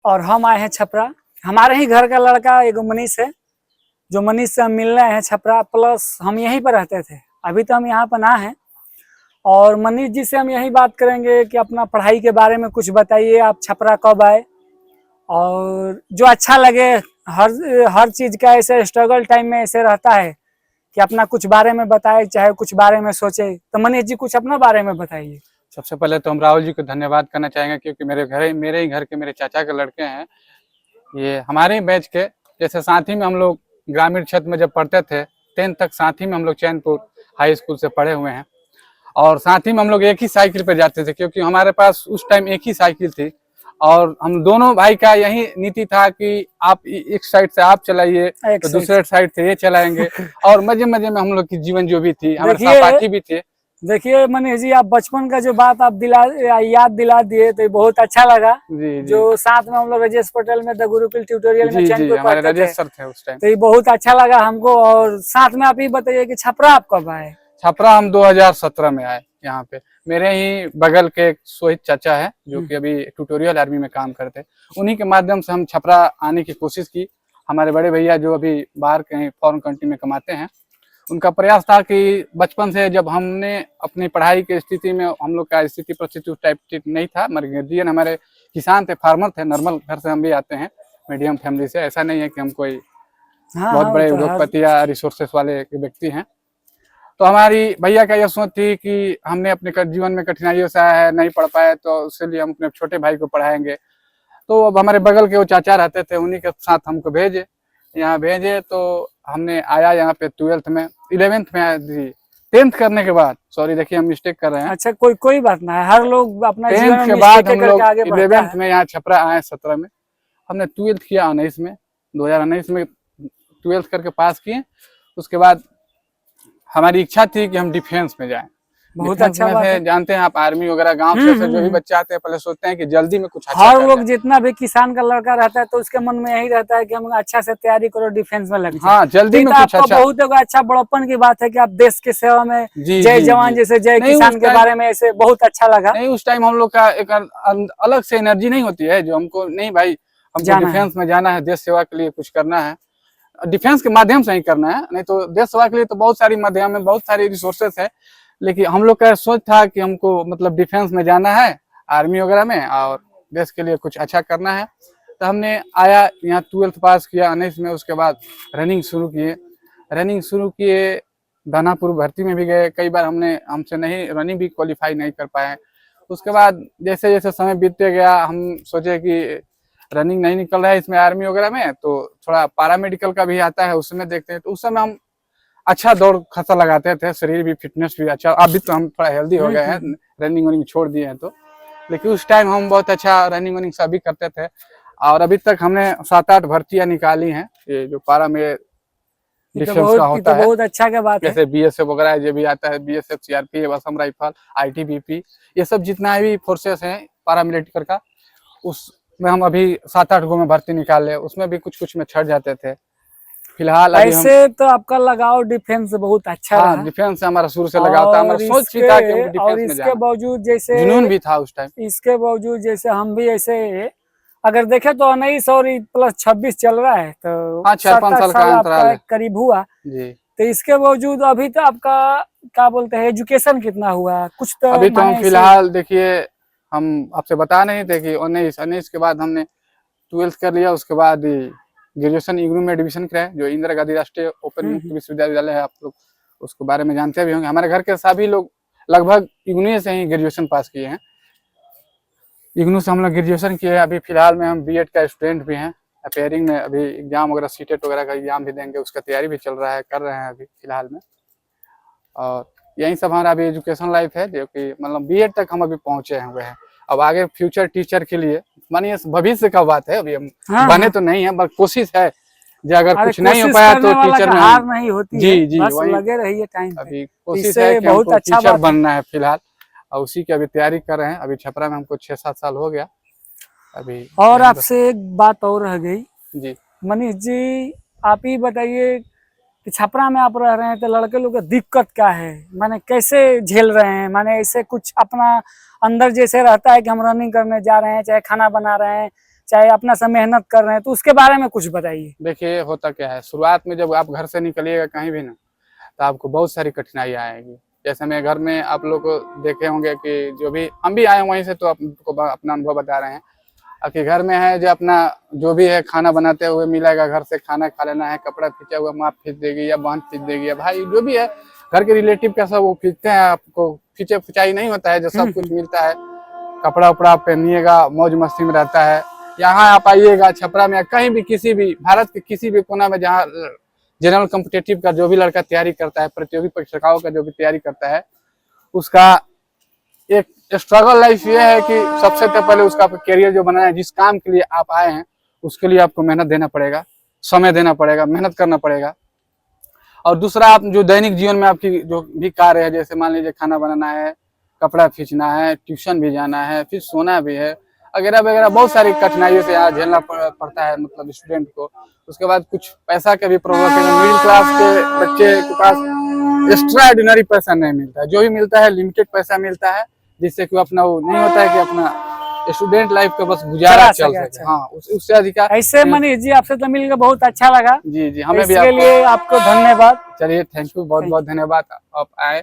और हम आए हैं छपरा। हमारे ही घर का लड़का एगो मनीष है, जो मनीष से हम मिलने आए हैं छपरा। प्लस हम यहीं पर रहते थे, अभी तो हम यहाँ पर ना हैं। और मनीष जी से हम यही बात करेंगे कि अपना पढ़ाई के बारे में कुछ बताइए, आप छपरा कब आए और जो अच्छा लगे। हर हर चीज का ऐसे स्ट्रगल टाइम में ऐसे रहता है कि अपना कुछ बारे में बताए, चाहे कुछ बारे में सोचे। तो मनीष जी कुछ अपना बारे में बताइए। सबसे पहले तो हम राहुल जी को धन्यवाद करना चाहेंगे, क्योंकि मेरे ही घर के मेरे चाचा के लड़के हैं। ये हमारे ही बैच के, जैसे साथ ही में हम लोग ग्रामीण क्षेत्र में जब पढ़ते थे 10th तक साथ ही में हम लोग चैनपुर हाई स्कूल से पढ़े हुए हैं। और साथ ही में हम लोग एक ही साइकिल पे जाते थे, क्योंकि हमारे पास उस टाइम एक ही साइकिल थी। और हम दोनों भाई का यही नीति था कि आप एक साइड से आप चलाइए तो दूसरे साइड से ये चलाएंगे। और मजे मजे में हम लोग की जीवन जो भी थी, हमारे सहपाठी भी थे। देखिए मनीष जी, आप बचपन का जो बात आप याद दिला दिए तो बहुत अच्छा लगा। जी, जो साथ में हम लोग राजेश पटेल में द गुरुकुल ट्यूटोरियल में जी, हमारे राजेश सर थे उस टाइम। तो ये बहुत अच्छा लगा हमको। और साथ में आप ही बताइए कि छपरा आप कब आए? छपरा हम 2017 में आए यहाँ पे। मेरे ही बगल के सोहित चाचा है, जो कि अभी ट्यूटोरियल आर्मी में काम करते, उन्हीं के माध्यम से हम छपरा आने की कोशिश की। हमारे बड़े भैया जो अभी बाहर कहीं फॉरेन कंट्री में कमाते हैं, उनका प्रयास था कि बचपन से जब हमने अपनी पढ़ाई की स्थिति में, हम लोग का स्थिति परिस्थिति उस टाइप ठीक नहीं था। हमारे गार्जियन हमारे किसान थे, फार्मर थे, नॉर्मल घर से हम भी आते हैं, मीडियम फैमिली से। ऐसा नहीं है कि हम कोई बहुत बड़े उद्योगपति या रिसोर्सेस वाले व्यक्ति हैं। तो हमारी भैया का यह सोच थी कि हमने अपने जीवन में कठिनाइयों से आया है, नहीं पढ़ पाए, तो उसके लिए हम अपने छोटे भाई को पढ़ाएंगे। तो अब हमारे बगल के वो चाचा रहते थे, उन्हीं के साथ हमको यहाँ भेजे। तो हमने आया यहाँ पे 12th में, 11th में आया जी, 10th करने के बाद। सॉरी, देखिए हम मिस्टेक कर रहे हैं। अच्छा, कोई बात ना है, हर लोग अपना 10th के बाद हम लोग 11th में यहाँ छपरा आए 17 में। हमने 12th किया 19 में, 2019 में 12th करके पास किए। उसके बाद हमारी इच्छा थी कि हम डिफेंस में जाएं। बहुत अच्छा बात है। जानते हैं आप, आर्मी वगैरह गांव से जो भी बच्चे आते हैं, पहले सोचते हैं कि जल्दी में कुछ अच्छा हर लोग जितना भी किसान का लड़का रहता है तो उसके मन में यही रहता है कि हम अच्छा से तैयारी करो, डिफेंस में लग जाए। हाँ, जल्दी में कुछ अच्छा। बहुत अच्छा बड़प्पन की बात है कि आप देश के सेवा में, जय जवान जैसे जय किसान के बारे में ऐसे बहुत अच्छा लगा। नहीं, उस टाइम हम लोग का एक अलग से एनर्जी नहीं होती है जो हमको, नहीं भाई हमको डिफेंस में जाना है, देश सेवा के लिए कुछ करना है। डिफेंस के माध्यम से ही करना है, नहीं तो देश सेवा के लिए तो बहुत सारी माध्यम है, बहुत सारी रिसोर्सेस है। लेकिन हम लोग का सोच था कि हमको मतलब डिफेंस में जाना है, आर्मी वगैरह में, और देश के लिए कुछ अच्छा करना है। तो हमने आया यहाँ 12th पास किया 19 में। उसके बाद रनिंग शुरू किए, दानापुर भर्ती में भी गए कई बार। हमसे नहीं, रनिंग भी क्वालिफाई नहीं कर पाए। उसके बाद जैसे जैसे समय बीतते गया, हम सोचे कि रनिंग नहीं निकल रहा है इसमें आर्मी वगैरह में, तो थोड़ा पैरामेडिकल का भी आता है, उसमें देखते हैं। तो उस समय हम अच्छा दौड़ खसा लगाते थे, शरीर भी, फिटनेस भी अच्छा। अभी तो हम थोड़ा हेल्दी हो गए हैं, रनिंग वनिंग छोड़ दिए हैं तो। लेकिन उस टाइम हम बहुत अच्छा रनिंग वनिंग सभी करते थे। और अभी तक हमने 7-8 भर्तियां निकाली हैं, ये जो डिफेंस का होता है। बहुत अच्छा का बात है। जैसे BSF वगैरह जो भी आता है, BSF, CRPF, Assam rifle, ITBP, ये सब जितना भी फोर्सेस हैं पैरामिलिट्री का, उसमें हम अभी 7-8 गो में भर्ती निकाल ले। उसमें भी कुछ में छट जाते थे। फिलहाल अभी ऐसे तो आपका लगाव डिफेंस से बहुत अच्छा रहा। डिफेंस से हमारा शुरू से लगाव था, हमारा सोच भी था कि हम डिफेंस में जाना। इसके बावजूद जैसे जुनून भी था उस टाइम। इसके बावजूद जैसे हम भी ऐसे अगर देखे तो 19 और प्लस 26 चल रहा है, तो 4-5 साल का अंतराल है करीब हुआ जी। तो इसके बावजूद अभी तो आपका क्या बोलते हैं, एजुकेशन कितना हुआ कुछ तो? अभी तो हम फिलहाल देखिए, हम आपसे बता नहीं थे कि 19 के बाद हमने 12th कर लिया। उसके बाद ग्रेजुएशन इग्नू में एडमिशन कराया, जो इंदिरा गांधी राष्ट्रीय ओपन मुक्त विश्वविद्यालय है। आप लोग उसके बारे में जानते भी होंगे। हमारे घर के सभी लोग लगभग इग्नू से ही ग्रेजुएशन पास किए हैं। इग्नू से हम लोग ग्रेजुएशन किए हैं। अभी फिलहाल में हम B.Ed का स्टूडेंट भी हैं, अपेयरिंग में अभी एग्जाम वगैरह, CTET वगैरह का एग्जाम भी देंगे, उसका तैयारी भी चल रहा है, कर रहे हैं अभी फिलहाल में। और यही सब हमारा अभी एजुकेशन लाइफ है, जो कि मतलब B.Ed तक हम अभी पहुंचे हुए हैं। अब आगे फ्यूचर टीचर के लिए, मानिए भविष्य का बात है, अभी हम बने तो नहीं है, बस कोशिश है जो अगर कुछ नहीं हो पाया तो टीचर में हार नहीं होती जी है, जी, बस वही लगे रहिए टाइम पे। अभी कोशिश है कि हमको टीचर बनना है फिलहाल, और उसी की अभी तैयारी कर रहे हैं। अभी छपरा में हमको 6-7 साल हो गया अभी। और आपसे एक बात और रह गई जी मनीष जी, आप ही बताइए कि छपरा में आप रह रहे हैं तो लड़के लोग का दिक्कत क्या है, माने कैसे झेल रहे हैं? माने ऐसे कुछ अपना अंदर जैसे रहता है कि हम रनिंग करने जा रहे हैं, चाहे खाना बना रहे हैं, चाहे अपना सा मेहनत कर रहे हैं, तो उसके बारे में कुछ बताइए। देखिए होता क्या है, शुरुआत में जब आप घर से निकलिएगा कहीं भी ना, तो आपको बहुत सारी कठिनाइयाँ आएगी। जैसे मैं घर में आप लोग को देखे होंगे कि जो भी हम भी आए वहीं से, तो आपको अपना अनुभव बता रहे हैं। आपके घर में है जो अपना जो भी है खाना बनाते हुए मिलेगा, घर से खाना खा लेना है, कपड़ा खींचा हुआ माँ खींच देगी या बहन खींच देगी या भाई जो भी है घर के रिलेटिव का सब वो खींचते हैं। आपको खींचे खिंचाई नहीं होता है, जो सब कुछ मिलता है, कपड़ा उपड़ा आप पहनिएगा, मौज मस्ती में रहता है। यहाँ आप आइएगा छपरा में, कहीं भी किसी भी भारत के किसी भी कोना में जहाँ जनरल कॉम्पिटेटिव का जो भी लड़का तैयारी करता है, प्रतियोगी परीक्षाओं का जो भी तैयारी करता है, उसका एक स्ट्रगल लाइफ ये है कि सबसे पहले उसका करियर जो बनाना है, जिस काम के लिए आप आए हैं उसके लिए आपको मेहनत देना पड़ेगा, समय देना पड़ेगा, मेहनत करना पड़ेगा। और दूसरा, आप जो दैनिक जीवन में आपकी जो भी कार्य है, जैसे मान लीजिए खाना बनाना है, कपड़ा खींचना है, ट्यूशन भी जाना है, फिर सोना भी है, वगैरह वगैरह बहुत सारी कठिनाइयों से यहाँ झेलना पड़ता है मतलब स्टूडेंट को। उसके बाद कुछ पैसा का भी प्रॉब्लम है, मिडिल क्लास के बच्चे के पास एक्स्ट्रा ऑर्डिनरी पैसा नहीं मिलता है, जो भी मिलता है लिमिटेड पैसा मिलता है, जिससे कि अपना वो नहीं होता है कि अपना स्टूडेंट लाइफ का बस गुजारा चल सके। हाँ, उससे अधिक ऐसे मनीष जी आपसे तो मिलकर बहुत अच्छा लगा। जी जी, हमें भी इसके लिए आपको धन्यवाद। चलिए, थैंक यू, बहुत बहुत धन्यवाद, आप आए।